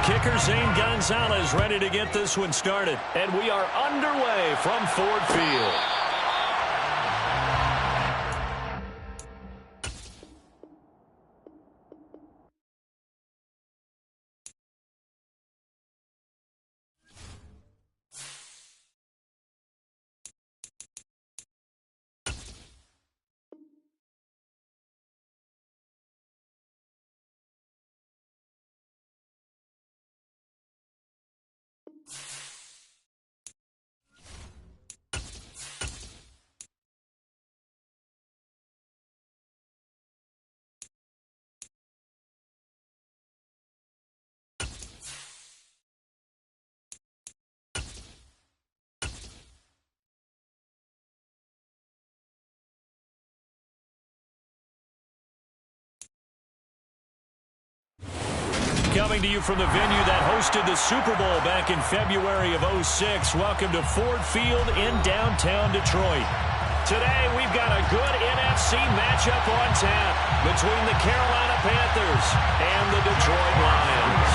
kicker, Zane Gonzalez, ready to get this one started. And we are underway from Ford Field. Coming to you from the venue that hosted the Super Bowl back in February of '06. Welcome to Ford Field in downtown Detroit. Today, we've got a good NFC matchup on tap between the Carolina Panthers and the Detroit Lions.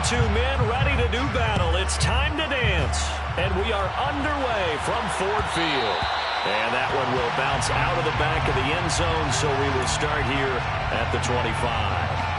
22 men ready to do battle. It's time to dance. And we are underway from Ford Field. And that one will bounce out of the back of the end zone, so we will start here at the 25.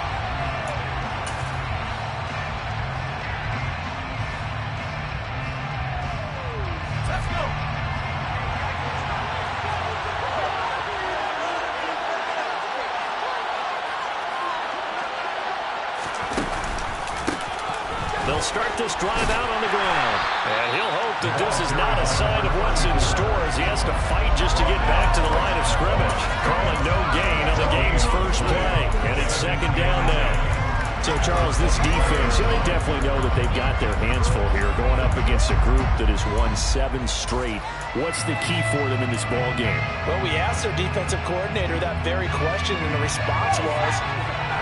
They'll start this drive out on the ground. And he'll hope that this is not a sign of what's in store as he has to fight just to get back to the line of scrimmage. Calling no gain on the game's first play. And it's second down now. So, Charles, this defense, they definitely know that they've got their hands full here going up against a group that has won 7 straight. What's the key for them in this ball game? Well, we asked their defensive coordinator that very question, and the response was,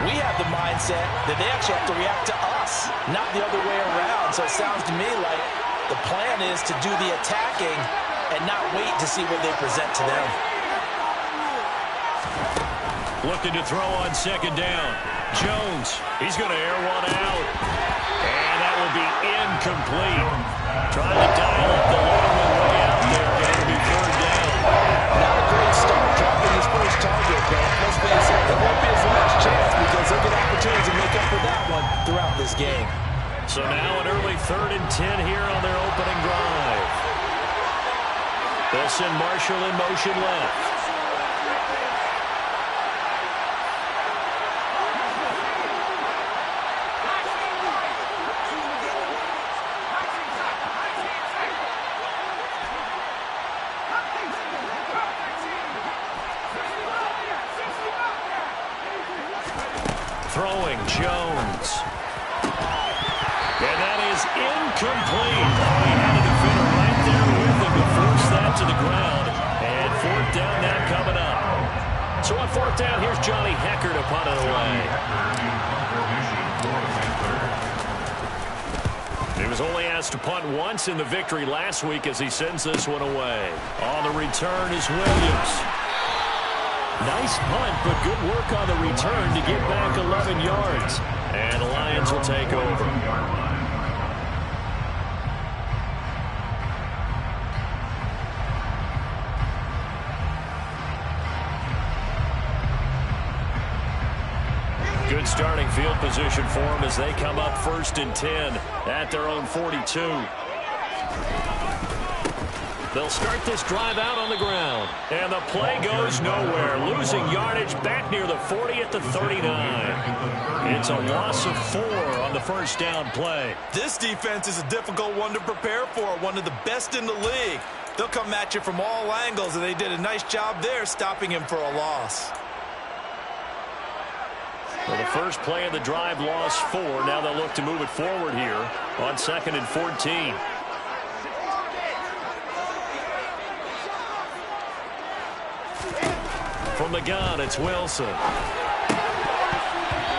we have the mindset that they actually have to react to us, not the other way around. So it sounds to me like the plan is to do the attacking and not wait to see what they present to them. Looking to throw on second down. Jones, he's going to air one out. And that will be incomplete. Trying to dial up the long way out there. Going to be third down. Not a great start dropping his first target, but let's face it, it won't be his last chance because he'll get opportunities to make up for that one throughout this game. So now an early 3rd and 10 here on their opening drive. They'll send Marshall in motion left. Throwing, Jones. And that is incomplete. He had a defender right there with him to force that to the ground. And 4th down now coming up. So on 4th down, here's Johnny Hekker to punt it away. He was only asked to punt once in the victory last week as he sends this one away. On the return is Williams. Nice punt, but good work on the return to get back 11 yards. And the Lions will take over. Good starting field position for them as they come up 1st and 10 at their own 42. They'll start this drive out on the ground. And the play goes nowhere. Losing yardage back near the 40 at the 39. It's a loss of 4 on the first down play. This defense is a difficult one to prepare for. One of the best in the league. They'll come at you from all angles, and they did a nice job there stopping him for a loss. Well, the first play of the drive lost 4. Now they'll look to move it forward here on 2nd and 14. From the gun, it's Wilson.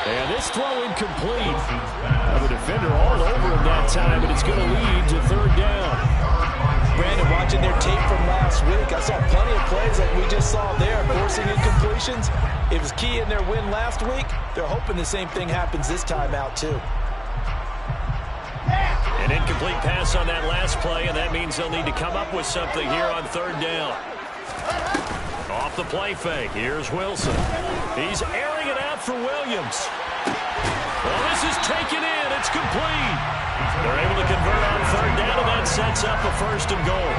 And this throw incomplete. The defender all over him that time, but it's going to lead to 3rd down. Brandon, watch watching their tape from last week. I saw plenty of plays like we just saw there, forcing incompletions. It was key in their win last week. They're hoping the same thing happens this time out, too. An incomplete pass on that last play, and that means they'll need to come up with something here on third down. Off the play fake, here's Wilson. He's airing it out for Williams. Well, this is taken in. It's complete. They're able to convert on third down, and that sets up a 1st and goal.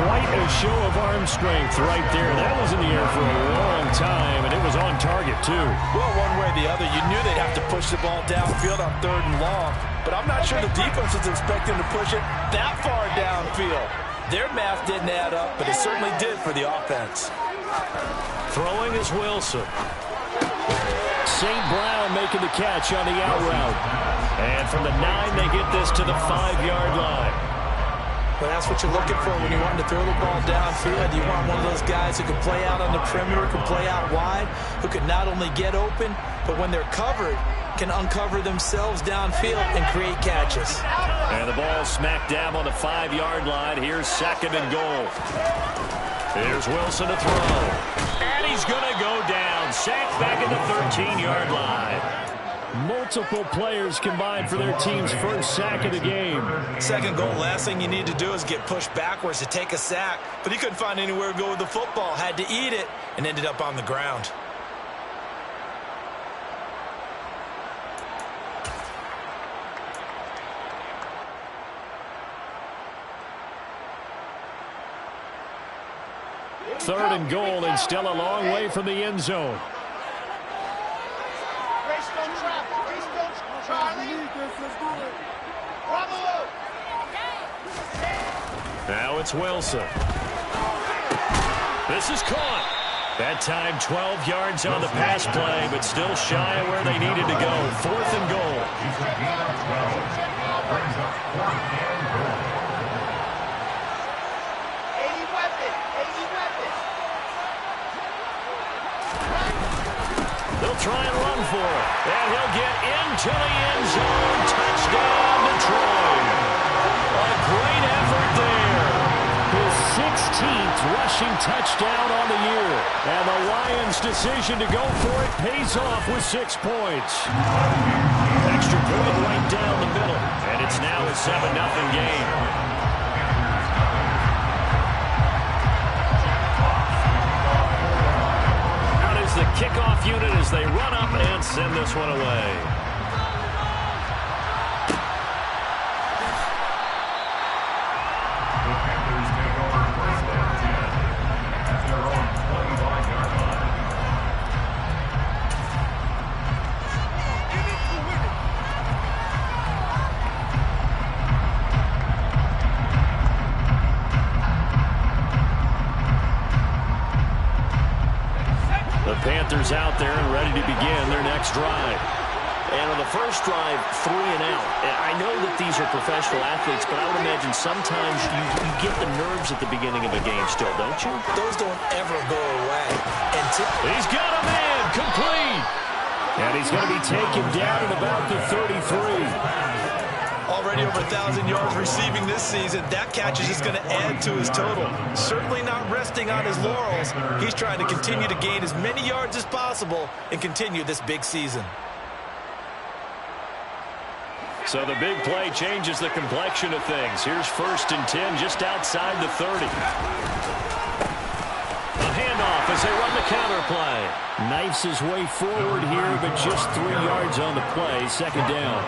Quite a show of arm strength right there. That was in the air for a long time, and it was on target, too. Well, one way or the other, you knew they'd have to push the ball downfield on 3rd and long, but I'm not sure the defense was expecting to push it that far downfield. Their math didn't add up, but it certainly did for the offense. Throwing is Wilson. St. Brown making the catch on the out route. And from the 9, they get this to the 5-yard line. Well, that's what you're looking for when you want to throw the ball downfield. You want one of those guys who can play out on the perimeter, can play out wide, who can not only get open, but when they're covered, can uncover themselves downfield and create catches. And the ball smack dab on the 5-yard line. Here's 2nd and goal. Here's Wilson to throw. And he's going to go down. Sacked back at the 13-yard line. Multiple players combined for their team's first sack of the game. 2nd goal, last thing you need to do is get pushed backwards to take a sack. But he couldn't find anywhere to go with the football. Had to eat it and ended up on the ground. Third and goal, and still a long way from the end zone. Now it's Wilson. This is caught. That time 12 yards on the pass play, but still shy of where they needed to go. 4th and goal. They'll try and run for it. And he'll get into the end zone. Touchdown, Detroit. A great effort there. His 16th rushing touchdown on the year. And the Lions' decision to go for it pays off with 6 points. Extra point right down the middle. And it's now a 7-0 game. The kickoff unit as they run up and send this one away. Panthers out there and ready to begin their next drive. And on the first drive, 3 and out. I know that these are professional athletes, but I would imagine sometimes you get the nerves at the beginning of a game still, don't you? Those don't ever go away. He's got a man complete. And he's going to be taken down at about the 33. Already over 1,000 yards receiving this season. That catch is just going to add to his total. Certainly not resting on his laurels. He's trying to continue to gain as many yards as possible and continue this big season. So the big play changes the complexion of things. Here's 1st and 10 just outside the 30. A handoff as they run the counter play. Knifes his way forward here, but just 3 yards on the play. 2nd down.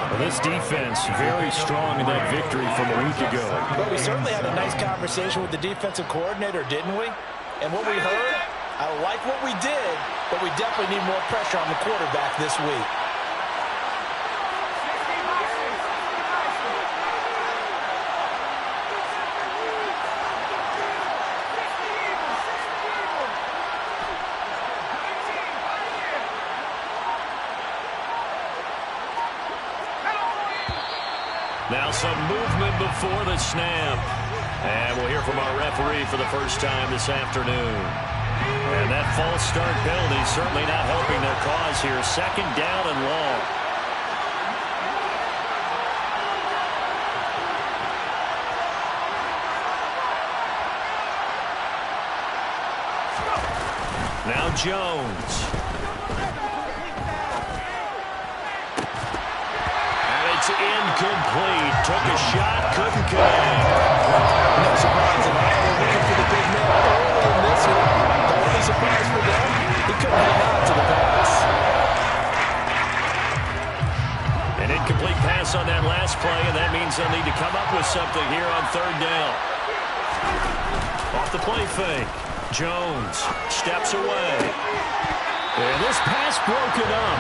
Well, this defense very strong in that victory from a week ago. Well, we certainly had a nice conversation with the defensive coordinator, didn't we? And what we heard, I like what we did, but we definitely need more pressure on the quarterback this week. Now some movement before the snap. And we'll hear from our referee for the first time this afternoon. And that false start penalty certainly not helping their cause here. 2nd down and long. Now Jones. And it's incomplete. Took a shot, couldn't connect. No surprise at all. They're looking for the big man early in this one. The only surprise for them, he couldn't hang on to the pass. An incomplete pass on that last play, and that means they'll need to come up with something here on third down. Off the play fake. Jones steps away. And this pass broken up.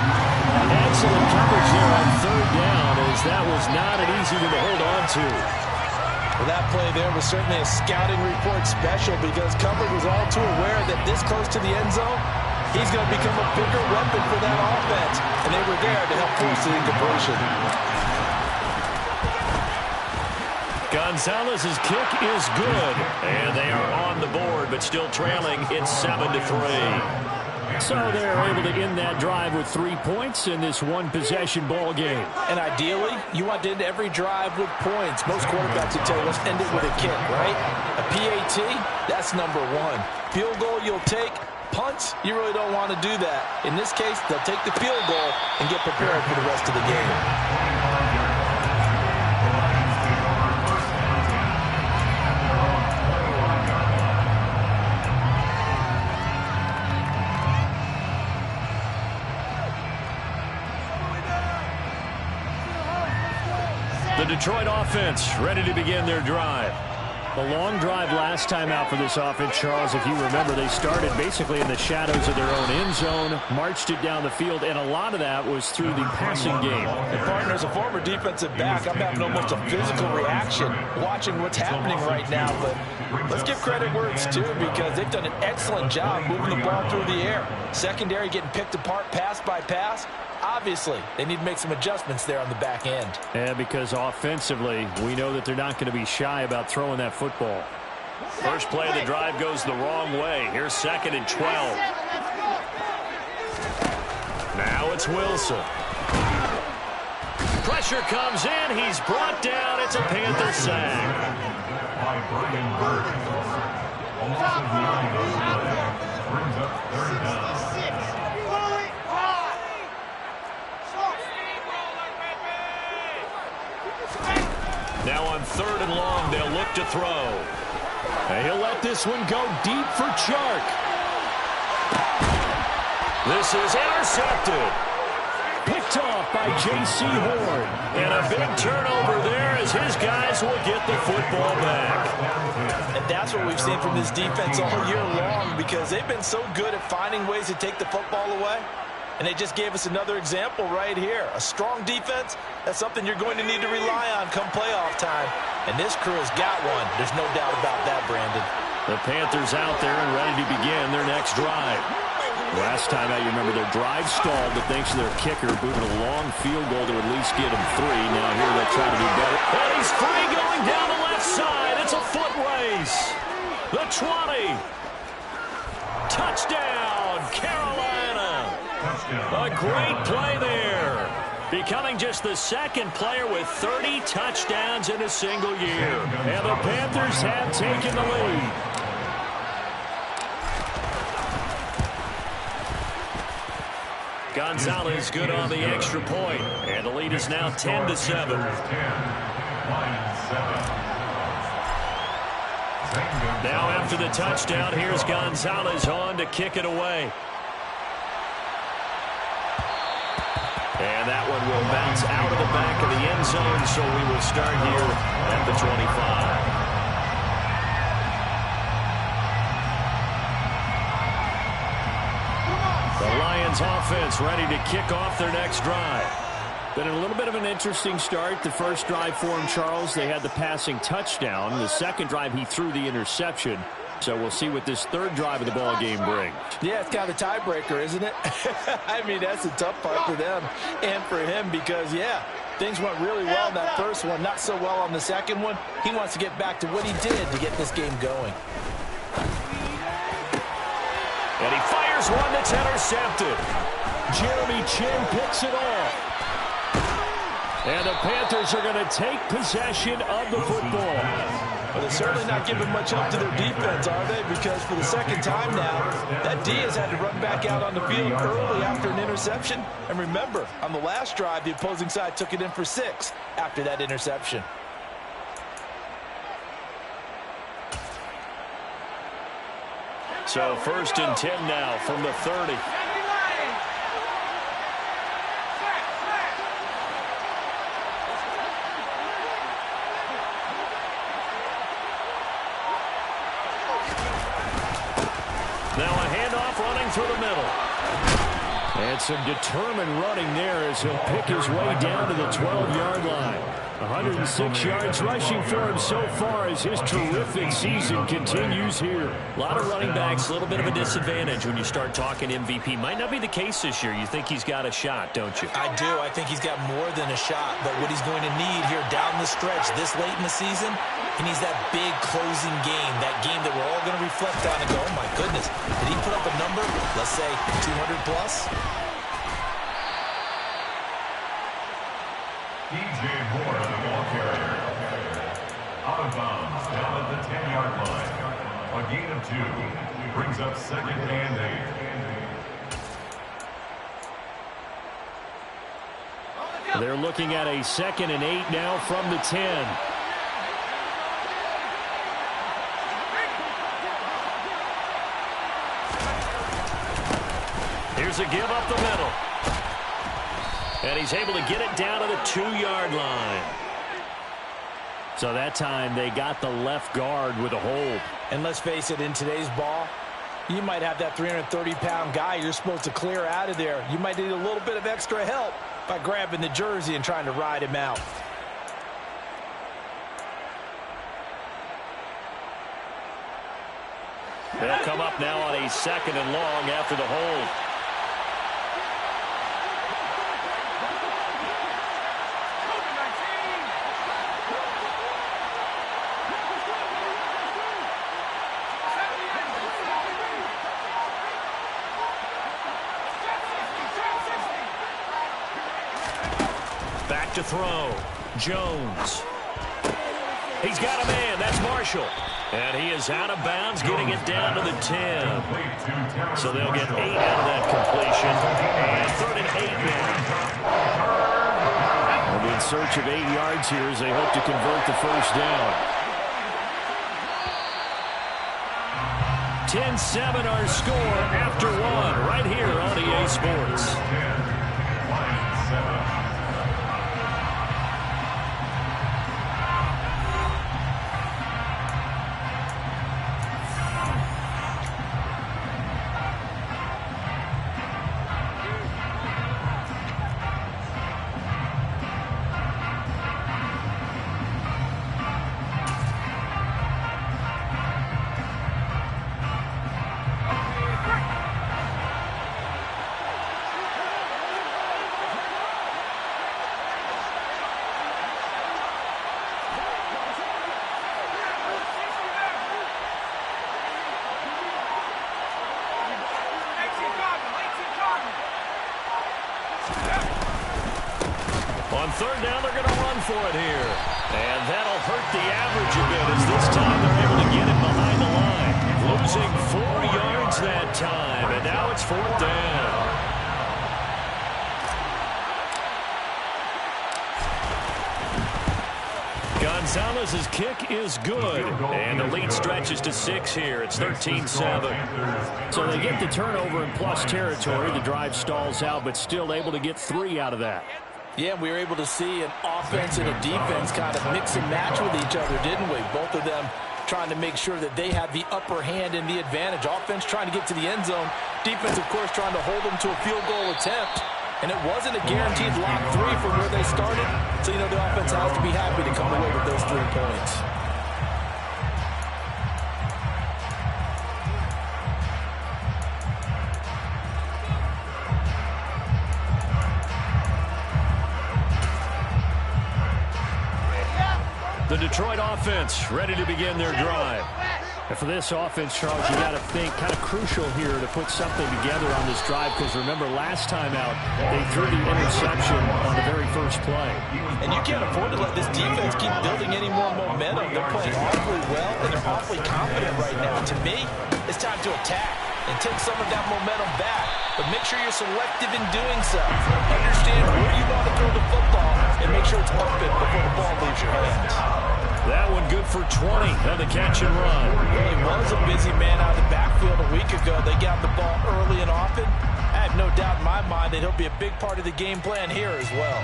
Excellent coverage there on third down, as that was not an easy one to hold on to. Well, that play there was certainly a scouting report special, because coverage was all too aware that this close to the end zone, he's going to become a bigger weapon for that offense. And they were there to help force the incompletion. Gonzalez's kick is good, and they are on the board, but still trailing. It's 7-3. So they're able to end that drive with 3 points in this one-possession ball game. And ideally, you want to end every drive with points. Most quarterbacks would tell you, let's end it with a kick, right? A PAT, that's number one. Field goal you'll take. Punts, you really don't want to do that. In this case, they'll take the field goal and get prepared for the rest of the game. The Detroit offense ready to begin their drive. A long drive last time out for this offense, Charles. If you remember, they started basically in the shadows of their own end zone, marched it down the field, and a lot of that was through the passing game. And partner, as a former defensive back, I'm having almost a physical reaction watching what's happening right now. But let's give credit where it's due, because they've done an excellent job moving the ball through the air. Secondary getting picked apart pass by pass. Obviously, they need to make some adjustments there on the back end. Yeah, because offensively, we know that they're not going to be shy about throwing that football. First play of the drive goes the wrong way. Here's 2nd and 12. Now it's Wilson. Pressure comes in. He's brought down. It's a Panther sack. Now on 3rd and long, they'll look to throw. And he'll let this one go deep for Chark. This is intercepted. Picked off by J.C. Horn. And a big turnover there as his guys will get the football back. And that's what we've seen from this defense all year long, because they've been so good at finding ways to take the football away. And they just gave us another example right here. A strong defense, that's something you're going to need to rely on come playoff time. And this crew has got one. There's no doubt about that, Brandon. The Panthers out there and ready to begin their next drive. Last time out, you remember their drive stalled, but thanks to their kicker moving a long field goal to at least get them 3. Now here they'll try to do better. And he's free going down the left side. It's a foot race. The 20. Touchdown, Carolina. A great play there. Becoming just the 2nd player with 30 touchdowns in a single year. And the Panthers have taken the lead. Gonzalez good on the extra point. And the lead is now 10-7. Now after the touchdown, here's Gonzalez on to kick it away. And that one will bounce out of the back of the end zone, so we will start here at the 25. The Lions offense ready to kick off their next drive. Been a little bit of an interesting start. The first drive for him, Charles, they had the passing touchdown. The second drive, he threw the interception. So we'll see what this 3rd drive of the ball game brings. Yeah, it's kind of a tiebreaker, isn't it? I mean, that's the tough part for them and for him, because, yeah, things went really well in that first one, not so well on the second one. He wants to get back to what he did to get this game going. And he fires one that's intercepted. Jeremy Chinn picks it off. And the Panthers are going to take possession of the football. Well, they're certainly not giving much help to their defense, are they? Because for the second time now, that D has had to run back out on the field early after an interception. And remember, on the last drive, the opposing side took it in for 6 after that interception. So 1st and 10 now from the 30. Now a handoff running through the middle. And some determined running there as he'll pick his way down to the 12-yard line. 106 yards rushing for him so far as his terrific season continues here. A lot of running backs, a little bit of a disadvantage when you start talking MVP. Might not be the case this year. You think he's got a shot, don't you? I do. I think he's got more than a shot. But what he's going to need here down the stretch this late in the season, he needs that big closing game, that game that we're all going to reflect on and go, oh, my goodness, did he put up a number, let's say 200 plus? DJ Moore, the ball carrier. Out of bounds, down at the 10-yard line. A gain of 2. Brings up 2nd and 8. They're looking at a 2nd and 8 now from the 10. Here's a give up the middle. And he's able to get it down to the 2-yard line. So that time they got the left guard with a hold. And let's face it, in today's ball, you might have that 330-pound guy you're supposed to clear out of there. You might need a little bit of extra help by grabbing the jersey and trying to ride him out. They'll come up now on a 2nd and long after the hold. Back to throw. Jones. He's got a man. That's Marshall. And he is out of bounds, getting it down to the 10. So they'll get 8 out of that completion. And 3rd and 8 now. They'll be in search of 8 yards here as they hope to convert the first down. 10-7 our score after 1 right here on EA Sports. On 3rd down, they're going to run for it here. And that'll hurt the average a bit as this time they're able to get it behind the line. Losing 4 yards that time, and now it's 4th down. Gonzalez's kick is good, and the lead stretches to 6 here. It's 13-7. So they get the turnover in plus territory. The drive stalls out, but still able to get 3 out of that. Yeah, we were able to see an offense and a defense kind of mix and match with each other, didn't we? Both of them trying to make sure that they have the upper hand and the advantage. Offense trying to get to the end zone. Defense, of course, trying to hold them to a field goal attempt. And it wasn't a guaranteed lock 3 from where they started. So, you know, the offense has to be happy to come away with those 3 points. The Detroit offense ready to begin their drive. And for this offense, Charles, you got to think kind of crucial here to put something together on this drive, because remember last time out they threw the interception on the very first play. And you can't afford to let this defense keep building any more momentum. They're playing awfully well and they're awfully confident right now. To me, it's time to attack and take some of that momentum back, but make sure you're selective in doing so. Understand where you want to throw the football and make sure it's open before the ball leaves your hands. That one good for 20 on the catch and run. He was a busy man out of the backfield a week ago. They got the ball early and often. I have no doubt in my mind that he'll be a big part of the game plan here as well.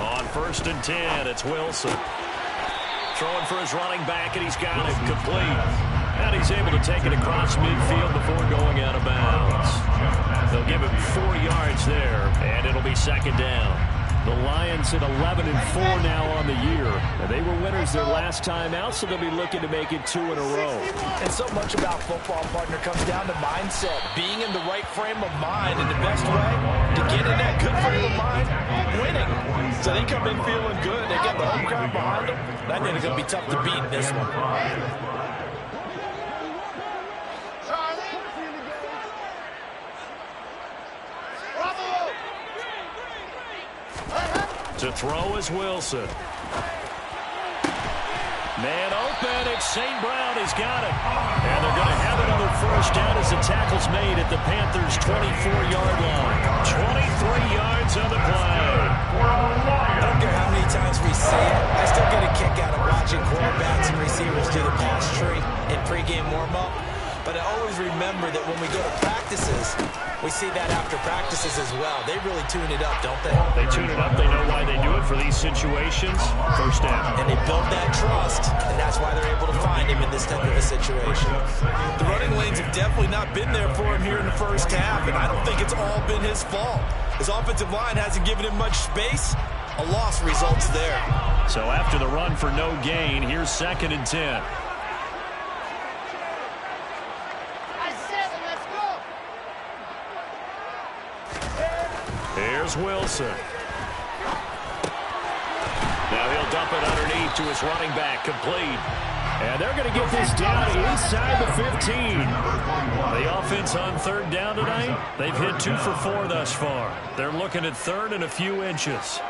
On 1st and 10, it's Wilson. Throwing for his running back, and he's got it complete. And he's able to take it across midfield before going out of bounds. They'll give him 4 yards there, and it'll be 2nd down. The Lions at 11-4 now on the year. And they were winners their last time out, so they'll be looking to make it 2 in a row. And so much about football, partner, comes down to mindset. Being in the right frame of mind, and the best way to get in that good frame of mind, winning. So they come in feeling good. They get the home crowd behind them. I think it's going to be tough to beat in this one. To throw is Wilson. Man open, it's St. Brown. He's got it. And they're going to have another 1st down as the tackle's made at the Panthers' 24-yard line. 23 yards on the play. I don't care how many times we see it. I still get a kick out of watching quarterbacks and receivers do the pass tree in pregame warm-up. But I always remember that when we go to practices, we see that after practices as well. They really tune it up, don't they? They tune it up. They know why they do it for these situations. 1st down. And they build that trust, and that's why they're able to find him in this type of a situation. The running lanes have definitely not been there for him here in the 1st half, and I don't think it's all been his fault. His offensive line hasn't given him much space. A loss results there. So after the run for no gain, here's 2nd and 10. Here's Wilson. Now he'll dump it underneath to his running back, complete. And they're going to get this down inside the 15. The offense on 3rd down tonight, they've hit 2 for 4 thus far. They're looking at 3rd and a few inches.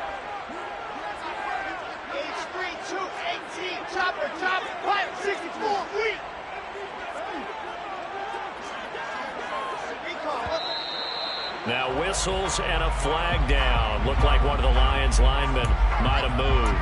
Now whistles and a flag down. Looked like one of the Lions linemen might have moved.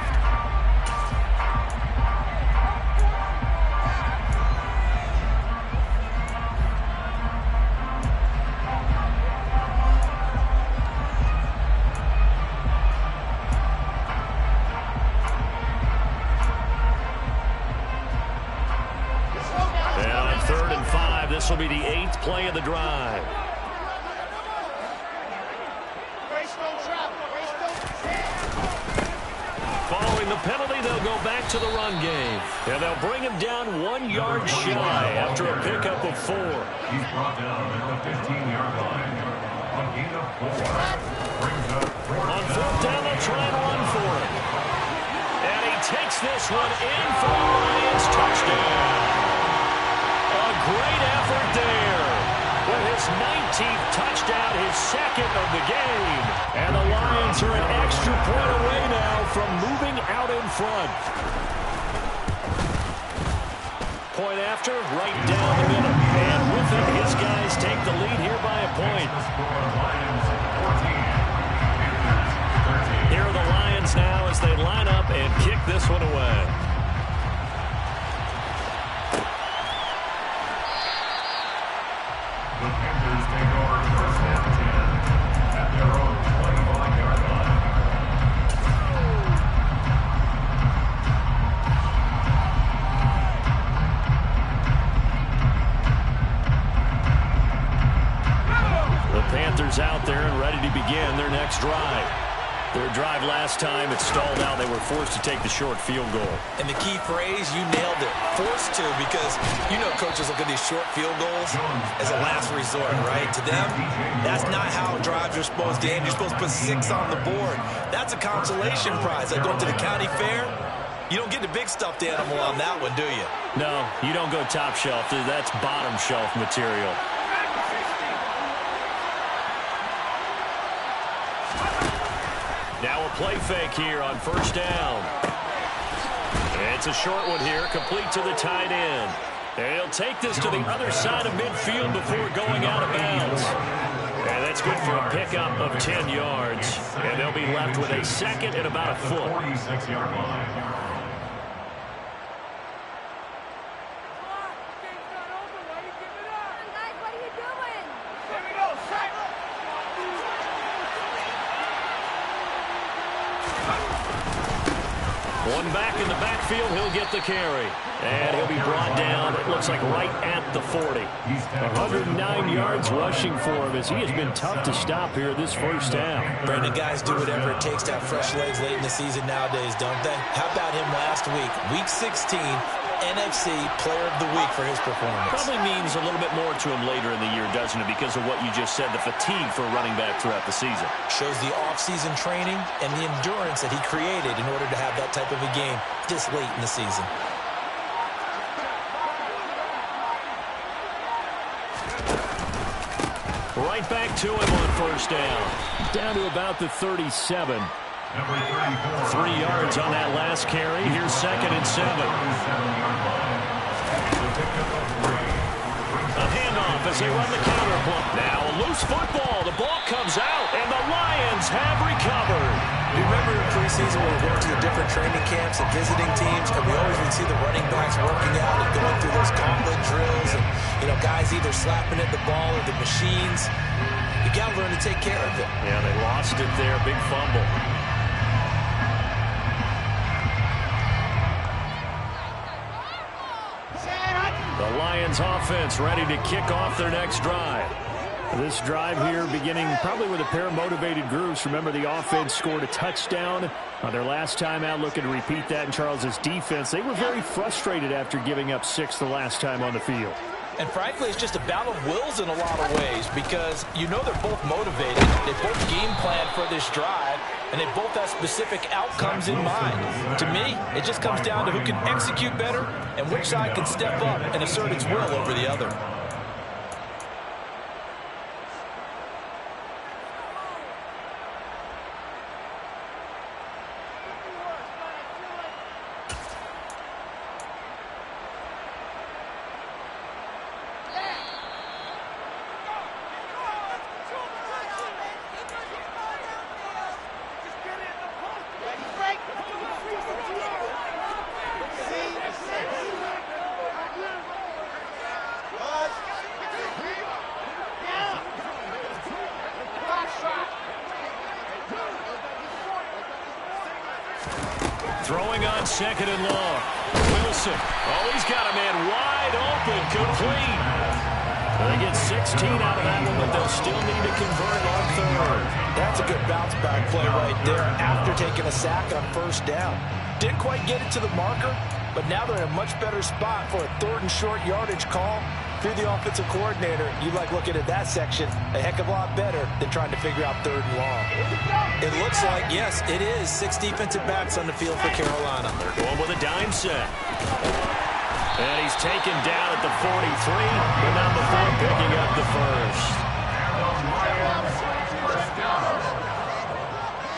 And on 3rd and 5, this will be the 8th play of the drive. Following the penalty, they'll go back to the run game. And they'll bring him down 1 yard shy after a pickup of 4. He's brought down at the 15-yard line. On gain of 4. Brings up On 4th down, they'll try and run for him. And he takes this one in for the Lions touchdown. A great effort there. With his 19th touchdown, his 2nd of the game. And the Lions are an extra point away now from moving out in front. Point after, right down the middle. And with it, his guys take the lead here by a point. Here are the Lions now as they line up and kick this one away. The Panthers take over 1st and 10 at their own 25-yard line. The Panthers out there and ready to begin their next drive. Their drive last time, it stalled out. They were forced to take the short field goal. And the key phrase, you nailed it. Forced to, because you know coaches look at these short field goals as a last resort, right? To them, that's not how drives are supposed to end. You're supposed to put 6 on the board. That's a consolation prize. Like going to the county fair, you don't get the big stuffed animal on that one, do you? No, you don't go top shelf. That's bottom shelf material. Now a play fake here on first down. It's a short one here, complete to the tight end. And he'll take this to the other side of midfield before going out of bounds. And that's good for a pickup of 10 yards. And they'll be left with a second and about a foot. 46-yard line. One back in the backfield, he'll get the carry. And he'll be brought down, it looks like right at the 40. 109 yards rushing for him as he has been tough to stop here this first half. Brandon, guys do whatever it takes to have fresh legs late in the season nowadays, don't they? How about him last week? Week 16, NFC Player of the Week for his performance. Probably means a little bit more to him later in the year, doesn't it? Because of what you just said, the fatigue for a running back throughout the season. Shows the off-season training and the endurance that he created in order to have that type of a game this late in the season. Right back to him on first down. Down to about the 37. 3 yards on that last carry. Here's second and 7. A handoff as they run the counter play. Now a loose football. The ball comes out, and the Lions have recovered. You remember in preseason when we went to the different training camps and visiting teams, and we always would see the running backs working out and going through those gauntlet drills, and guys either slapping at the ball or the machines. You got to learn to take care of it. Yeah, they lost it there. Big fumble. The Lions offense ready to kick off their next drive. This drive here beginning probably with a pair of motivated groups. Remember, the offense scored a touchdown on their last time out. Looking to repeat that in Charles's defense. They were very frustrated after giving up 6 the last time on the field. And frankly, it's just a battle of wills in a lot of ways because they're both motivated. They both game plan for this drive, and they both have specific outcomes in mind. To me, it just comes down to who can execute better and which side can step up and assert its will over the other. Throwing on second and long. Wilson. Oh, he's got a man wide open. Complete. They get 16 out of that one, but they'll still need to convert on third. That's a good bounce back play right there after taking a sack on first down. Didn't quite get it to the marker, but now they're in a much better spot for a third and short yardage call. If you're the offensive coordinator, you like looking at that section a heck of a lot better than trying to figure out third and long. It looks like, yes, it is 6 defensive backs on the field for Carolina. They're going with a dime set. And he's taken down at the 43, but not before picking up the first.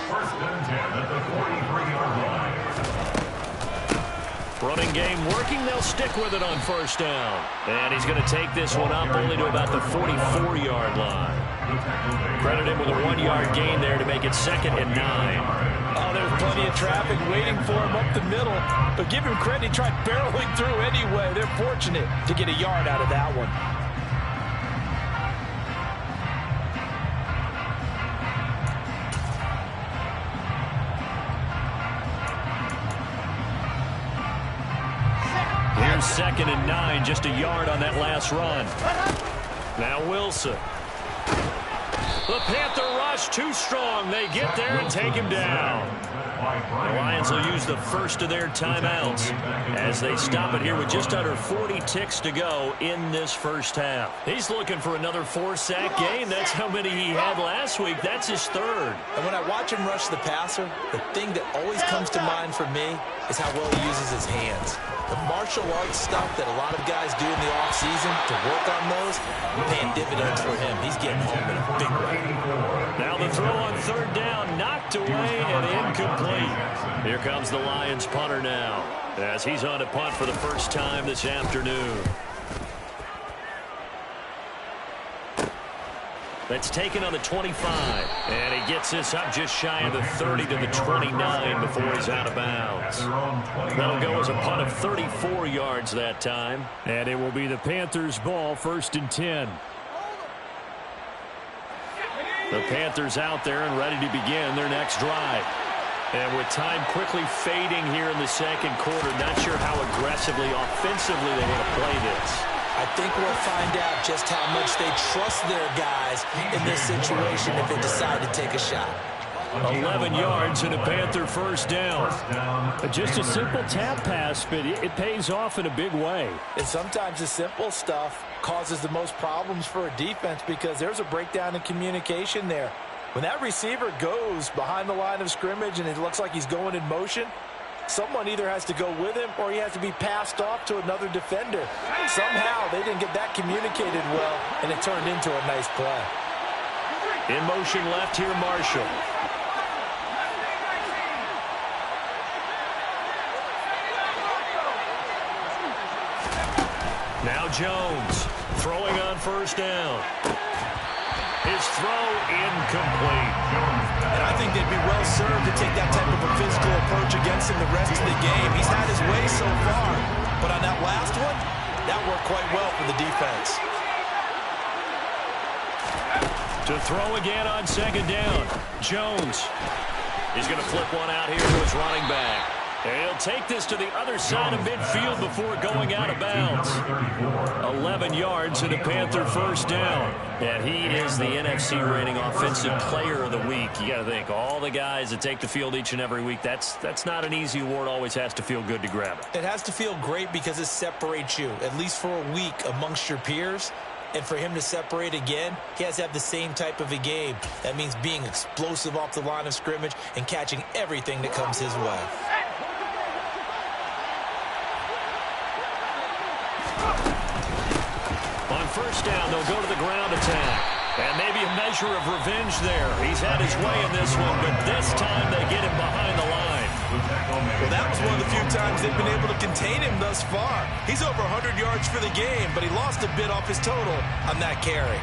First and 10 at the 43-yard line. Running game working. They'll stick with it on first down. And he's going to take this one up only to about the 44-yard line. Credit him with a 1-yard gain there to make it second and 9. Oh, there's plenty of traffic waiting for him up the middle. But give him credit, he tried barreling through anyway. They're fortunate to get a yard out of that one. Here's second and 9, just a yard on that last run. Now Wilson. The Panther rush too strong. They get there and take him down. The Lions will use the first of their timeouts as they stop it here with just under 40 ticks to go in this first half. He's looking for another 4-sack game. That's how many he had last week. That's his third. And when I watch him rush the passer, the thing that always comes to mind for me is how well he uses his hands. The martial arts stuff that a lot of guys do in the offseason to work on those, paying dividends for him. He's getting home in a big way. Now the throw on third down, knocked away and incomplete. Here comes the Lions punter now, as he's on to punt for the first time this afternoon. That's taken on the 25. And he gets this up just shy of the 30 to the 29 before he's out of bounds. That'll go as a punt of 34 yards that time. And it will be the Panthers' ball, 1st and 10. The Panthers out there and ready to begin their next drive. And with time quickly fading here in the second quarter, not sure how aggressively, offensively they want to play this. I think we'll find out just how much they trust their guys in this situation if they decide to take a shot. 11 yards and a Panther first down. Just a simple tap pass, but it pays off in a big way. And sometimes the simple stuff causes the most problems for a defense because there's a breakdown in communication there. When that receiver goes behind the line of scrimmage and it looks like he's going in motion, someone either has to go with him or he has to be passed off to another defender. Somehow they didn't get that communicated well, and it turned into a nice play. In motion left here, Marshall. Now Jones throwing on first down. His throw incomplete. And I think they'd be well served to take that type of a physical approach against him the rest of the game. He's had his way so far, but on that last one, that worked quite well for the defense. To throw again on second down. Jones. He's going to flip one out here to his running back. And he'll take this to the other side of midfield before going out of bounds. 11 yards and a Panther first down. And he is the NFC reigning offensive player of the week. You got to think, all the guys that take the field each and every week, that's not an easy award. Always has to feel good to grab it. It has to feel great because it separates you, at least for a week, amongst your peers. And for him to separate again, he has to have the same type of a game. That means being explosive off the line of scrimmage and catching everything that comes his way. On first down, they'll go to the ground attack. And maybe a measure of revenge there. He's had his way in this one, but this time they get him behind the line. Well, that was one of the few times they've been able to contain him thus far. He's over 100 yards for the game, but he lost a bit off his total on that carry.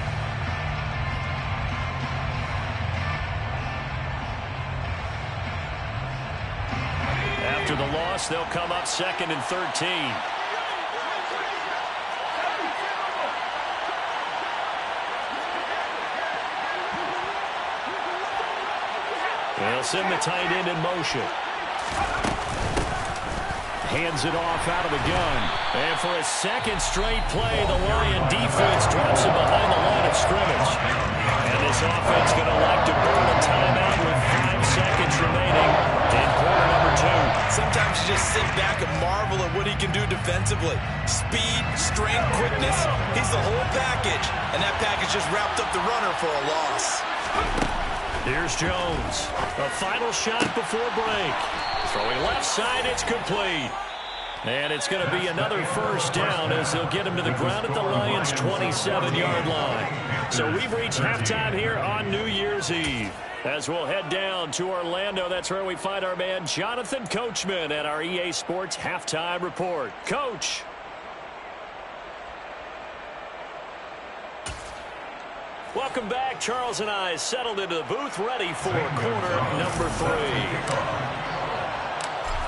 After the loss, they'll come up 2nd and 13. They'll send the tight end in motion. Hands it off out of the gun. And for a second straight play, the Lion defense drops him behind the line of scrimmage. And this offense going to like to burn a timeout with 5 seconds remaining in quarter number 2. Sometimes you just sit back and marvel at what he can do defensively. Speed, strength, quickness, he's the whole package. And that package just wrapped up the runner for a loss. Here's Jones. A final shot before break. Throwing left side, it's complete. And it's going to be another first down as they'll get him to the ground at the Lions' 27-yard line. So we've reached halftime here on New Year's Eve. As we'll head down to Orlando, that's where we find our man Jonathan Coachman at our EA Sports Halftime Report. Coach. Welcome back. Charles and I settled into the booth, ready for quarter number 3.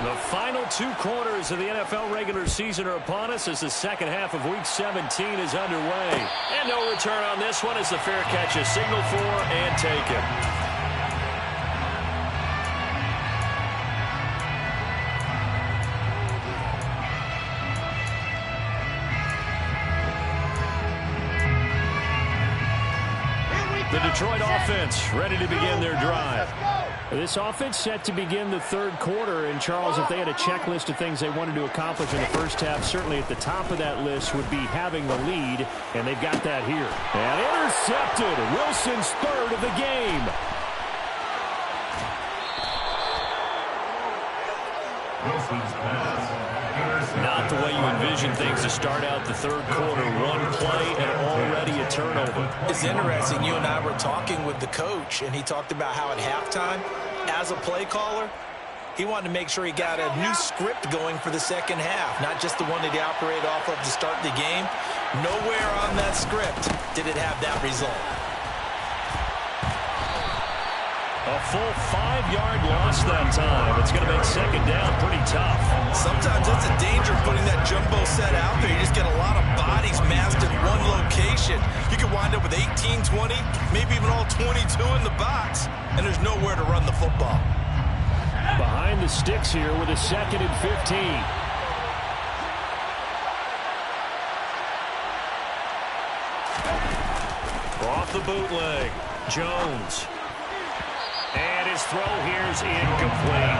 The final 2 quarters of the NFL regular season are upon us as the second half of Week 17 is underway. And no return on this one as the fair catch is signaled for and taken. Here we The Detroit offense ready to begin their drive. This offense set to begin the third quarter. And, Charles, if they had a checklist of things they wanted to accomplish in the first half, certainly at the top of that list would be having the lead, and they've got that here. And intercepted. Wilson's third of the game. Wilson's pass. Not the way you envision things to start out the third quarter. One play and already a turnover. It's interesting. You and I were talking with the coach, and he talked about how at halftime, as a play caller, he wanted to make sure he got a new script going for the second half, not just the one that he operated off of to start the game. Nowhere on that script did it have that result. A full 5-yard loss that time. It's going to make second down pretty tough. Sometimes that's a danger putting that jumbo set out there. You just get a lot of bodies massed in one location. You could wind up with 18, 20, maybe even all 22 in the box, and there's nowhere to run the football. Behind the sticks here with a 2nd and 15. Off the bootleg. Jones. And his throw here is incomplete.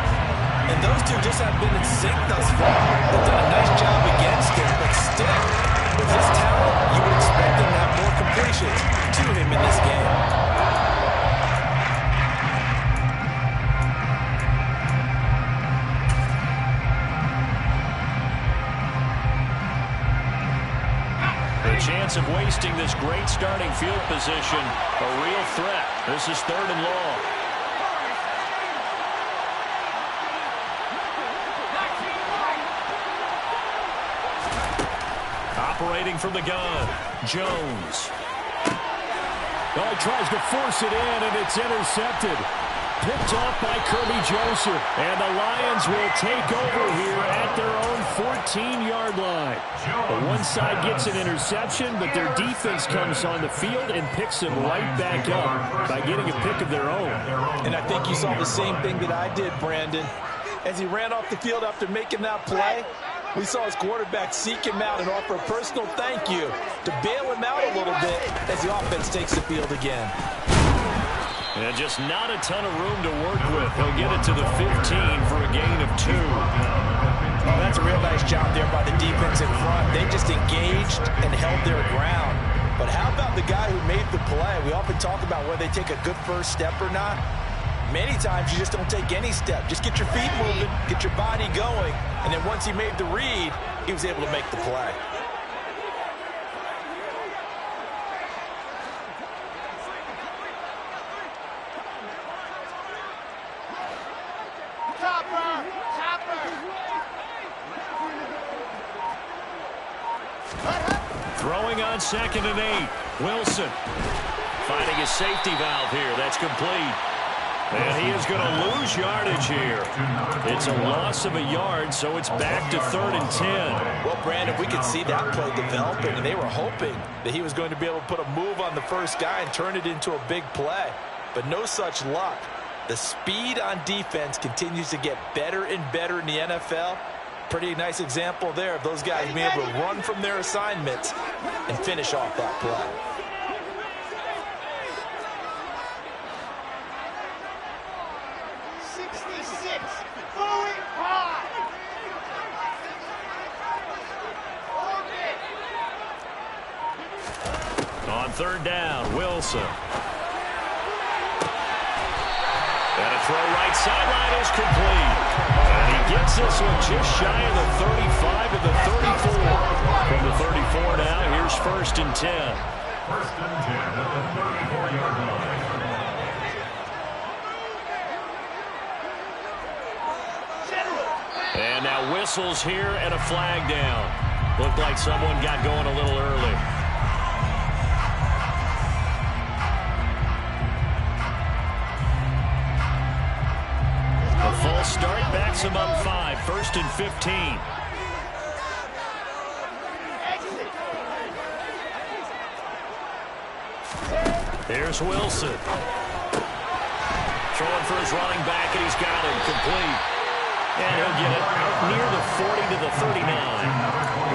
And those two just haven't been in sync thus far. They've done a nice job against him, but still, with his talent, you would expect him to have more completions to him in this game. The chance of wasting this great starting field position, a real threat. This is 3rd and long. Operating from the gun, Jones. Oh, he tries to force it in, and it's intercepted. Picked off by Kirby Joseph. And the Lions will take over here at their own 14-yard line. The one side gets an interception, but their defense comes on the field and picks them right back up by getting a pick of their own. And I think you saw the same thing that I did, Brandon. As he ran off the field after making that play, we saw his quarterback seek him out and offer a personal thank you to bail him out a little bit as the offense takes the field again. And just not a ton of room to work with. He'll get it to the 15 for a gain of 2. Well, that's a real nice job there by the defense in front. They just engaged and held their ground. But how about the guy who made the play? We often talk about whether they take a good first step or not. Many times you just don't take any step. Just get your feet moving, get your body going, and then once he made the read, he was able to make the play. Throwing on 2nd and 8. Wilson finding his safety valve here. That's complete. And he is going to lose yardage here. It's a loss of a yard, so it's back to 3rd and 10. Well, Brandon, we could see that play developing, and they were hoping that he was going to be able to put a move on the first guy and turn it into a big play. But no such luck. The speed on defense continues to get better and better in the NFL. Pretty nice example there of those guys being able to run from their assignments and finish off that play. On 3rd down, Wilson. And a throw right sideline is complete. And he gets this one just shy of the 35 and the 34. From the 34 now, here's 1st and 10. 1st and 10 at the 34-yard line. And now whistles here and a flag down. Looked like someone got going a little early. A false start backs him up 5. 1st and 15. Here's Wilson. Throwing for his running back, and he's got him complete. And he'll get it out near the 40 to the 39.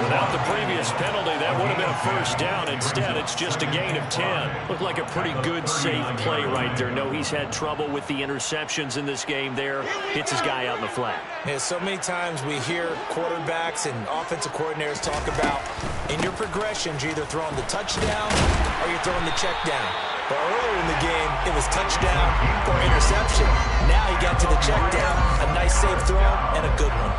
Without the previous penalty, that would have been a first down. Instead, it's just a gain of 10. Looked like a pretty good, safe play right there. No, he's had trouble with the interceptions in this game there. Hits his guy out in the flat. Yeah, so many times we hear quarterbacks and offensive coordinators talk about in your progressions, you're either throwing the touchdown or you're throwing the check down. But earlier in the game, it was touchdown or interception. Now he got to the check down, a nice safe throw, and a good one.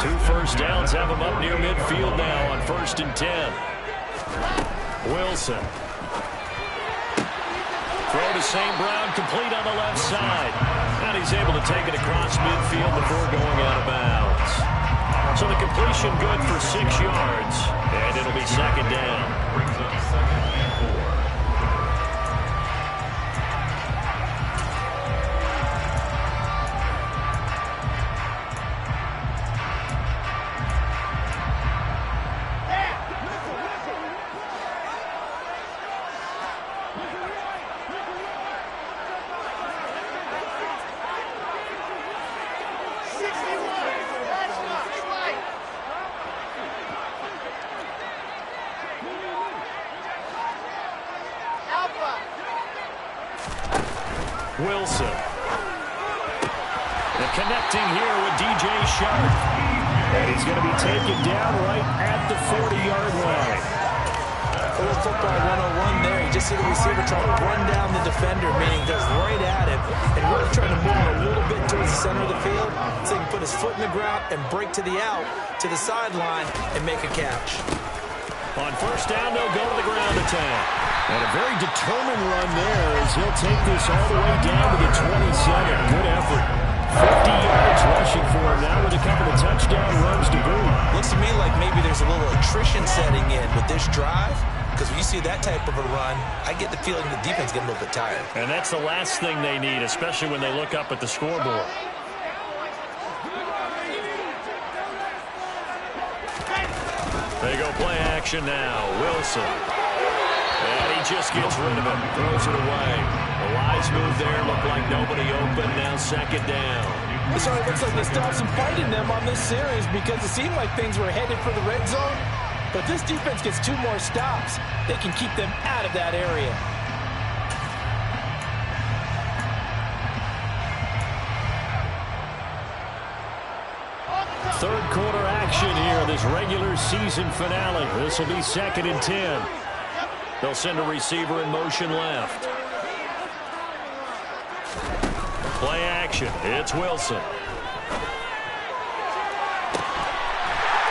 2 first downs have him up near midfield now on 1st and 10. Wilson. Throw to St. Brown, complete on the left side. And he's able to take it across midfield before going out of bounds. So the completion good for 6 yards. And it'll be 2nd down. Brings up 2nd and 4. Wilson. And connecting here with DJ Shark. And he's going to be taken down right at the 40-yard line. A little football 101 there. You just see the receiver trying to run down the defender, meaning goes right at him, and really trying to move him a little bit towards the center of the field so he can put his foot in the ground and break to the out, to the sideline, and make a catch. On 1st down, they'll go to the ground attack. And a very determined run there as he'll take this all the way down to the 27. Good effort. 50 yards rushing for him now with a couple of touchdown runs to boot. Looks to me like maybe there's a little attrition setting in with this drive, because when you see that type of a run, I get the feeling the defense getting a little bit tired. And that's the last thing they need, especially when they look up at the scoreboard. They go play action now. Wilson. And he just gets rid of it. Throws it away. The wise move there. Looked like nobody open. Now 2nd down. It already looks like they stopped some fight in them on this series because it seemed like things were headed for the red zone. But if this defense gets 2 more stops, they can keep them out of that area. Third quarter action here, this regular season finale. This will be 2nd and 10. They'll send a receiver in motion left. Play action. It's Wilson.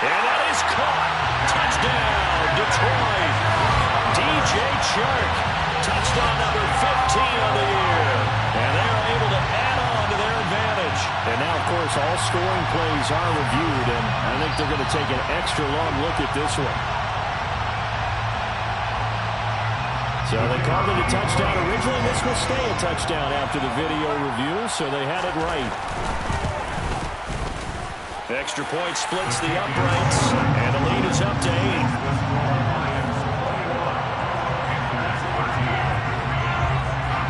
And that is caught. Touchdown, Detroit. DJ Chark. Touchdown number 15 on the year. And they are able to add on to their advantage. And now, of course, all scoring plays are reviewed, and I think they're going to take an extra long look at this one. So they called it a touchdown originally. This will stay a touchdown after the video review, so they had it right. Extra point splits the uprights, and the lead is up to 8.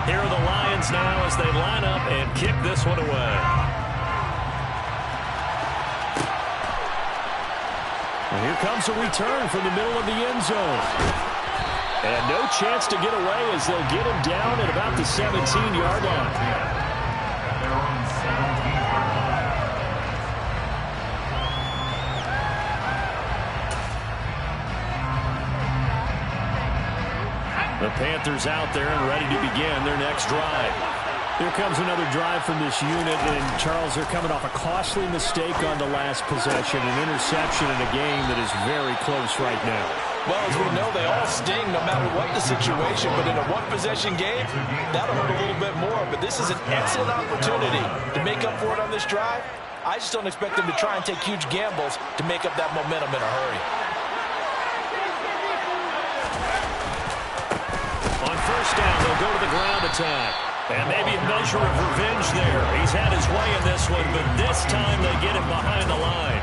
Here are the Lions now as they line up and kick this one away. And here comes a return from the middle of the end zone. And no chance to get away as they'll get him down at about the 17-yard line. They're on 17-yard line. The Panthers out there and ready to begin their next drive. Here comes another drive from this unit, and Charles, they're coming off a costly mistake on the last possession, an interception in a game that is very close right now. Well, as we know, they all sting no matter what the situation, but in a one-possession game, that'll hurt a little bit more. But this is an excellent opportunity to make up for it on this drive. I just don't expect them to try and take huge gambles to make up that momentum in a hurry. On 1st down, they'll go to the ground attack. And maybe a measure of revenge there. He's had his way in this one, but this time they get him behind the line.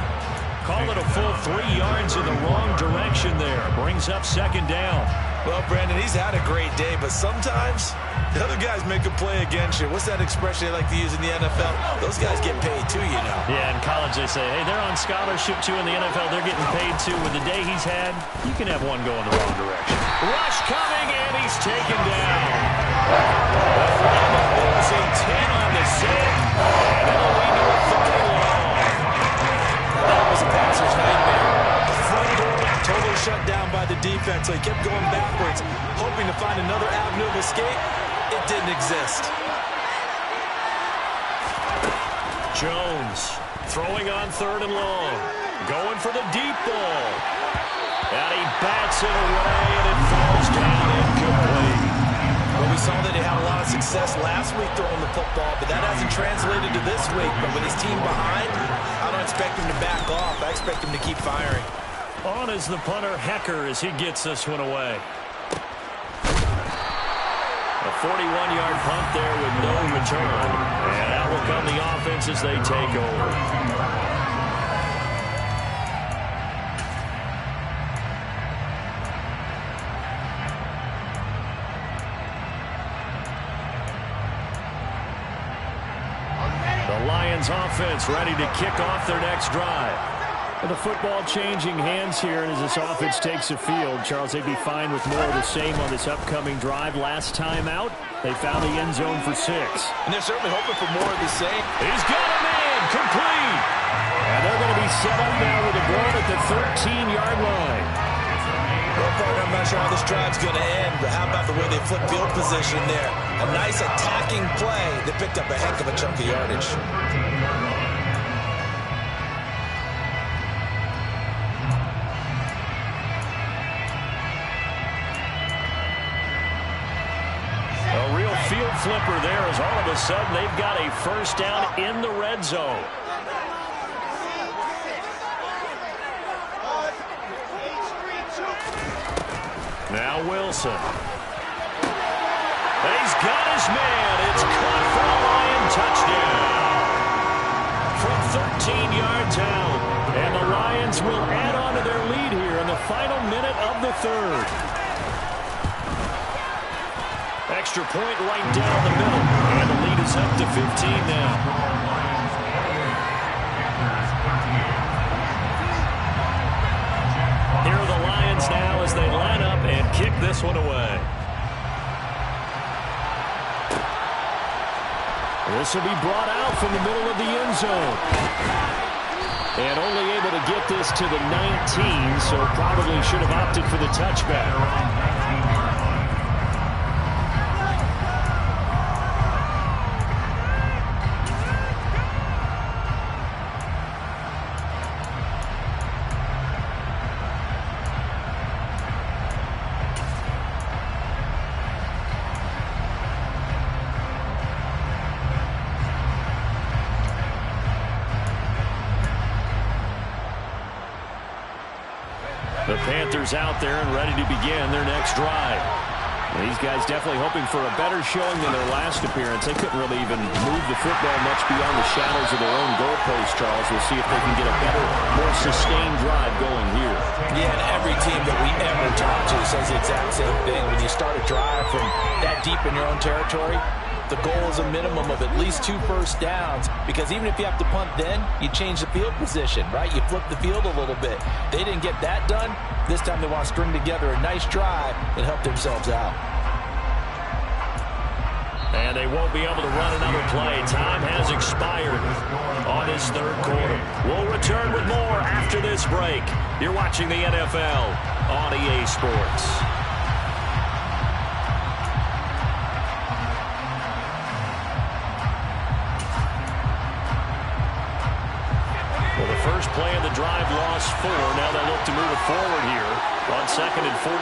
Call it a full 3 yards in the wrong direction there. Brings up second down. Well, Brandon, he's had a great day, but sometimes the other guys make a play against you. What's that expression they like to use in the NFL? Those guys get paid too, you know. Yeah, in college they say, hey, they're on scholarship too. In the NFL, they're getting paid too. With the day he's had, you can have one go in the wrong direction. Rush coming, and he's taken down. The Florida Bulls in 10 on the set. And it'll lead to a 3rd and long. That was a passer's nightmare. The front door totally shut down by the defense, so he kept going backwards, hoping to find another avenue of escape. It didn't exist. Jones throwing on 3rd and long. Going for the deep ball. And he bats it away, and it falls down incomplete. Well, we saw that he had a lot of success last week throwing the football, but that hasn't translated to this week. But with his team behind, I don't expect him to back off. I expect him to keep firing. On is the punter, Hecker, as he gets this one away. A 41-yard punt there with no return. And out will come the offense as they take over. The Lions offense ready to kick off their next drive. The football changing hands here, and as this offense takes the field, Charles, they'd be fine with more of the same on this upcoming drive. Last time out, they found the end zone for 6. And they're certainly hoping for more of the same. He's got a man, complete. And they're going to be set up now with a ball at the 13-yard line. Well, partner, I'm not sure how this drive's going to end, but how about the way they flip field position there? A nice attacking play that picked up a heck of a chunk of yardage. A real field flipper there as all of a sudden they've got a first down in the red zone. Now Wilson. He's got his man. It's caught for a Lion touchdown. From 13 yards out. And the Lions will add on to their lead here in the final minute of the 3rd. Extra point right down the middle. And the lead is up to 15 now. Here are the Lions now as they line up and kick this one away. This will be brought out from the middle of the end zone. And only able to get this to the 19, so probably should have opted for the touchback. The Panthers out there and ready to begin their next drive. And these guys definitely hoping for a better showing than their last appearance. They couldn't really even move the football much beyond the shadows of their own goalpost, Charles. We'll see if they can get a better, more sustained drive going here. Yeah, and every team that we ever talk to says the exact same thing. When you start a drive from that deep in your own territory, the goal is a minimum of at least 2 first downs, because even if you have to punt then, you change the field position, right? You flip the field a little bit. They didn't get that done. This time they want to string together a nice drive and help themselves out. And they won't be able to run another play. Time has expired on this 3rd quarter. We'll return with more after this break. You're watching the NFL on EA Sports. First play of the drive, lost 4. Now they look to move it forward here on 2nd and 14.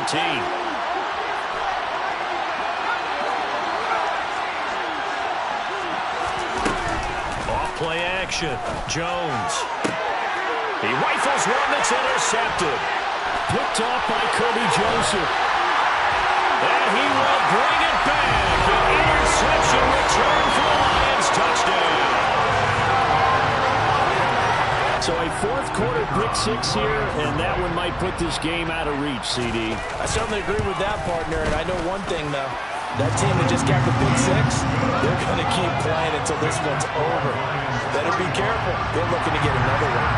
Off play action. Jones. He rifles one that's intercepted. Picked off by Kirby Joseph. And he will bring it back. An interception return for the Lions touchdown. So a fourth quarter pick six here, and that one might put this game out of reach, CD. I certainly agree with that, partner, and I know one thing, though. That team that just got the pick six, they're going to keep playing until this one's over. Better be careful. They're looking to get another one.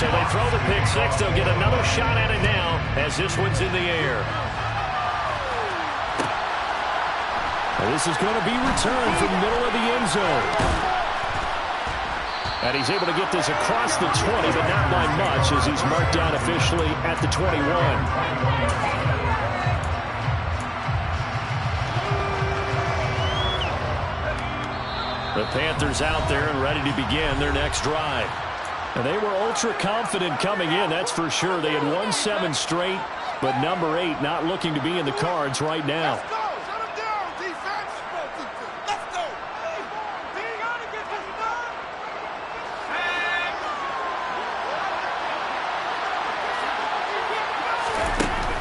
So they throw the pick six. They'll get another shot at it now as this one's in the air. And this is going to be returned from the middle of the end zone. And he's able to get this across the 20, but not by much as he's marked down officially at the 21. The Panthers out there and ready to begin their next drive. And they were ultra confident coming in, that's for sure. They had won 7 straight, but number 8 not looking to be in the cards right now.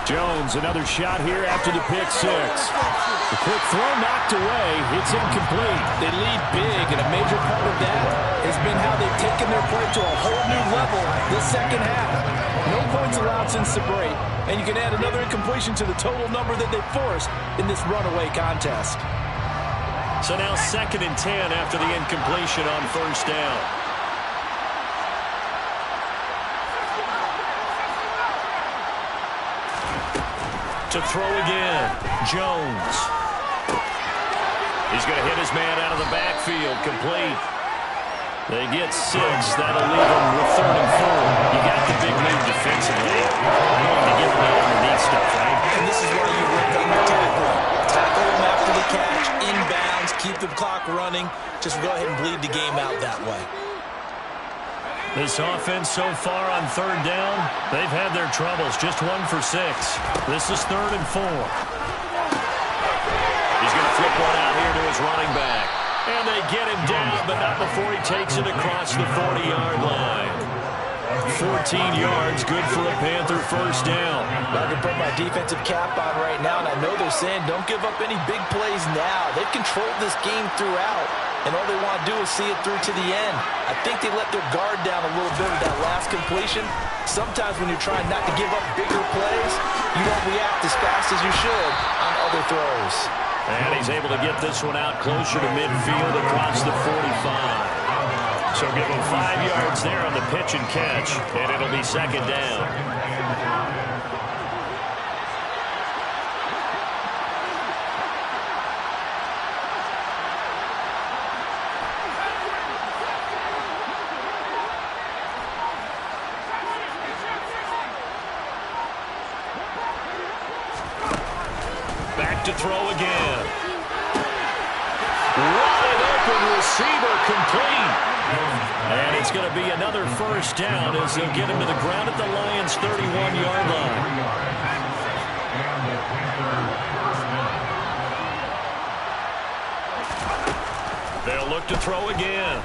Jones, another shot here after the pick six. The quick throw knocked away. It's incomplete. They lead big, and a major part of that has been how they've taken their play to a whole new level this second half. No points allowed since the break, and you can add another incompletion to the total number that they forced in this runaway contest. So now 2nd and 10 after the incompletion on first down. To throw again, Jones. He's going to hit his man out of the backfield, complete. They get 6. That'll leave them with 3rd and 4. You got the big lead defensively. You want to get that underneath stuff, right? And this is why you work on your tackling. Tackle them after the catch, inbounds, keep the clock running. Just go ahead and bleed the game out that way. This offense so far on 3rd down, they've had their troubles. Just 1 for 6. This is 3rd and 4. He's going to flip one out here to his running back. And they get him down, but not before he takes it across the 40-yard line. 14 yards, good for a Panther first down. I can put my defensive cap on right now, and I know they're saying don't give up any big plays now. They've controlled this game throughout, and all they want to do is see it through to the end. I think they let their guard down a little bit with that last completion. Sometimes when you're trying not to give up bigger plays, you don't react as fast as you should on other throws. And he's able to get this one out closer to midfield across the 45. So give him 5 yards there on the pitch and catch, and it'll be 2nd down. To throw again. Wide open receiver, complete. And it's going to be another first down as they'll get him to the ground at the Lions' 31-yard line. They'll look to throw again.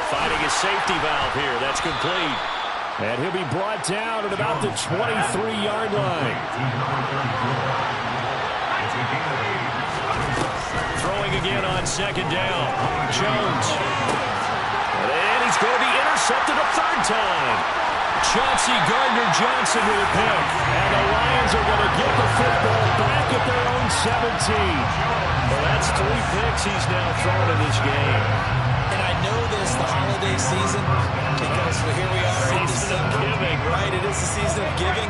Finding a safety valve here. That's complete. And he'll be brought down at about the 23-yard line. Throwing again on 2nd down. Jones. And he's going to be intercepted a 3rd time. Chauncey Gardner-Johnson with a pick. And the Lions are going to get the football back at their own 17. Well, that's 3 picks he's now thrown in this game. And I know this, the holiday season, because here we are in December, right? It is the season of giving.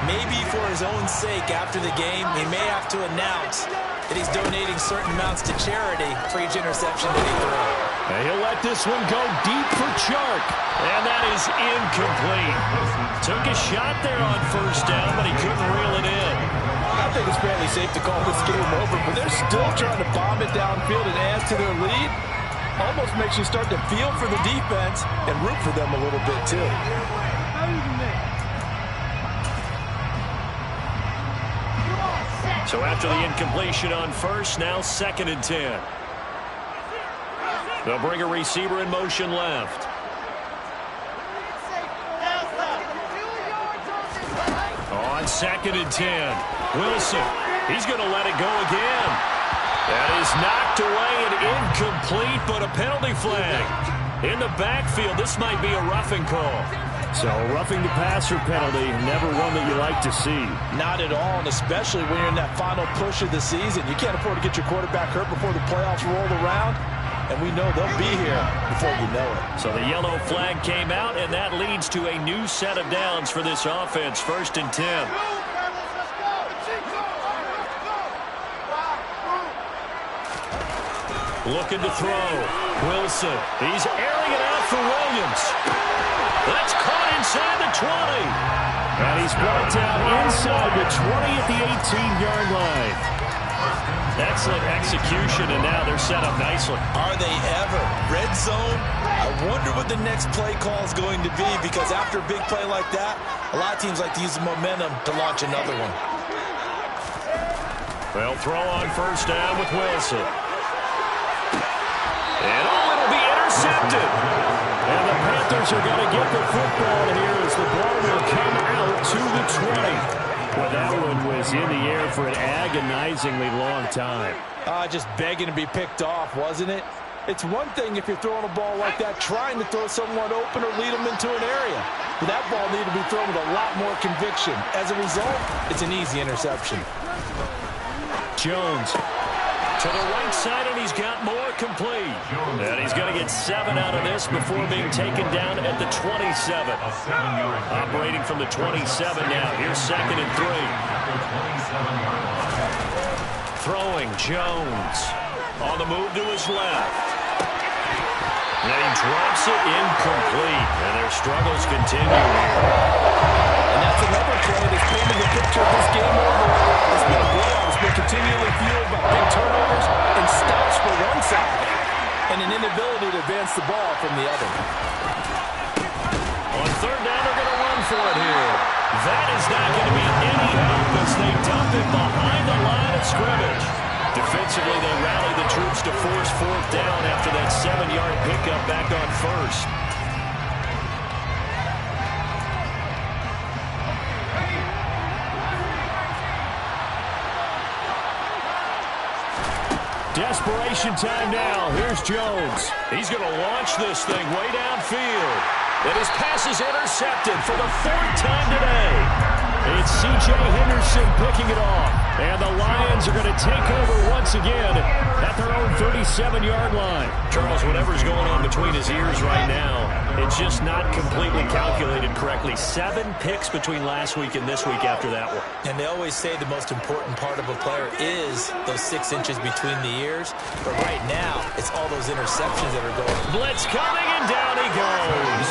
Maybe for his own sake after the game, he may have to announce that he's donating certain amounts to charity for each interception that he threw. And he'll let this one go deep for Chark. And that is incomplete. Took a shot there on first down, but he couldn't reel it in. I think it's fairly safe to call this game over, but they're still trying to bomb it downfield and add to their lead. Almost makes you start to feel for the defense and root for them a little bit, too. So after the incompletion on first, now 2nd and 10. They'll bring a receiver in motion left. On 2nd and 10, Wilson. He's going to let it go again. That is knocked away and incomplete, but a penalty flag. In the backfield, this might be a roughing call. So roughing the passer penalty, never one that you like to see. Not at all, and especially when you're in that final push of the season. You can't afford to get your quarterback hurt before the playoffs roll around, and we know they'll be here before you know it. So the yellow flag came out, and that leads to a new set of downs for this offense, 1st and 10. Looking to throw. Wilson. He's airing it out for Williams. That's caught inside the 20. And he's brought down inside the 20 at the 18-yard line. Excellent execution, and now they're set up nicely. Are they ever? Red zone? I wonder what the next play call is going to be, because after a big play like that, a lot of teams like to use the momentum to launch another one. They'll throw on 1st down with Wilson. And it'll be intercepted. And the Panthers are going to get the football here as the ball will come out to the 20. Well, that one was in the air for an agonizingly long time. Just begging to be picked off, wasn't it? It's one thing if you're throwing a ball like that, trying to throw someone open or lead them into an area. But that ball needed to be thrown with a lot more conviction. As a result, it's an easy interception. Jones to the right side, and he's got more complete. And he's going to get 7 out of this before being taken down at the 27. Operating from the 27 now. Here's 2nd and 3. Throwing Jones. On the move to his left. And he drops it incomplete. And their struggles continue here. And that's another play that's painted the picture of this game overall. It's been a blowout. It's been continually fueled by big turnovers and stops for one side and an inability to advance the ball from the other. On 3rd down, they're going to run for it here. That is not going to be any help as they dump it behind the line of scrimmage. Defensively, they rally the troops to force 4th down after that 7-yard pickup back on 1st. Desperation time now. Here's Jones. He's going to launch this thing way downfield. And his pass is intercepted for the 4th time today. It's C.J. Henderson picking it off. And the Lions are going to take over once again at their own 37-yard line. Charles, whatever's going on between his ears right now, it's just not completely calculated correctly. 7 picks between last week and this week after that one. And they always say the most important part of a player is those 6 inches between the ears. But right now, it's all those interceptions that are going. Blitz coming, and down he goes.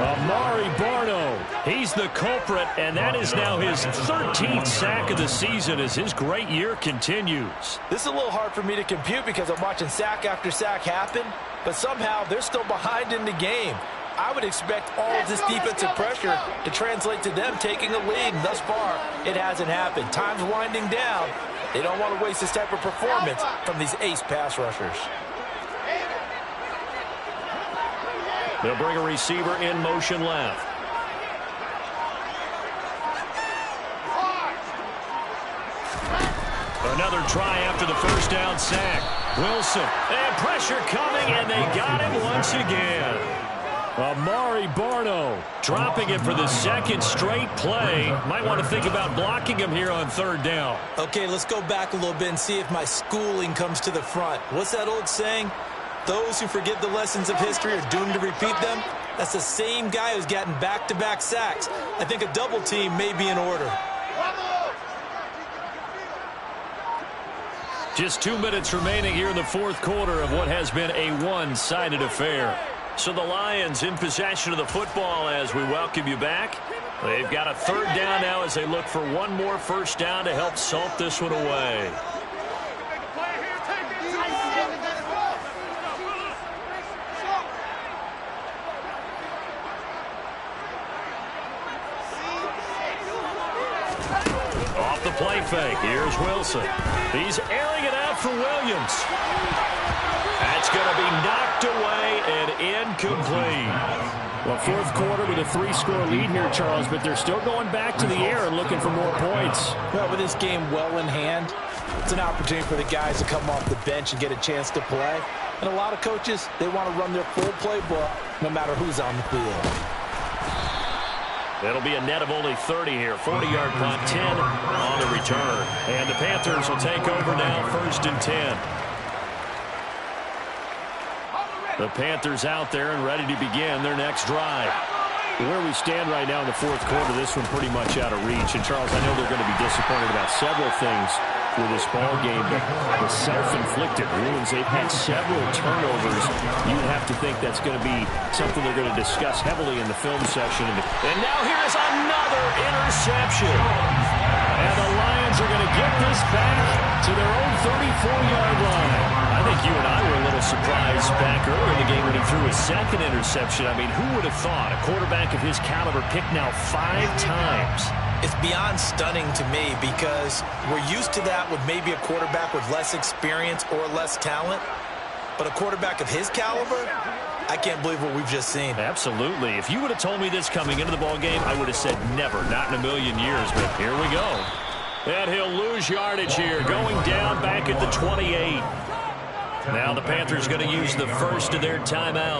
Amari Barno. He's the culprit, and that is now his 13th sack of the season as his great year continues. This is a little hard for me to compute because I'm watching sack after sack happen, but somehow they're still behind in the game. I would expect all of this defensive pressure to translate to them taking a lead, and thus far, it hasn't happened. Time's winding down. They don't want to waste this type of performance from these ace pass rushers. They'll bring a receiver in motion left. Another try after the 1st down sack. Wilson, and pressure coming, and they got him once again. Amari Barno dropping it for the 2nd straight play. Might want to think about blocking him here on 3rd down. Okay, let's go back a little bit and see if my schooling comes to the front. What's that old saying? Those who forget the lessons of history are doomed to repeat them. That's the same guy who's gotten back-to-back sacks. I think a double team may be in order. Just 2 minutes remaining here in the 4th quarter of what has been a one-sided affair. So the Lions in possession of the football as we welcome you back. They've got a 3rd down now as they look for one more 1st down to help salt this one away. Off the play fake, here's Wilson. He's airing it out for Williams. That's going to be knocked away and incomplete. Well, 4th quarter with a 3-score lead here, Charles, but they're still going back to the air and looking for more points. Well, with this game well in hand, it's an opportunity for the guys to come off the bench and get a chance to play. And a lot of coaches, they want to run their full playbook no matter who's on the field. It'll be a net of only 30 here. 40-yard punt, 10 on the return. And the Panthers will take over now, 1st and 10. The Panthers out there and ready to begin their next drive. Where we stand right now in the 4th quarter, this one pretty much out of reach. And, Charles, I know they're going to be disappointed about several things with this ball game, but the self-inflicted wounds, they've had several turnovers. You'd have to think that's going to be something they're going to discuss heavily in the film session. And now here is another interception. And the Lions are going to get this back to their own 34-yard line. I think you and I were a little surprised back earlier in the game when he threw his 2nd interception. I mean, who would have thought a quarterback of his caliber picked now 5 times? It's beyond stunning to me because we're used to that with maybe a quarterback with less experience or less talent. But a quarterback of his caliber, I can't believe what we've just seen. Absolutely. If you would have told me this coming into the ball game, I would have said never, not in a million years. But here we go. And he'll lose yardage here, going down back at the 28. Now the Panthers going to use the first of their timeouts.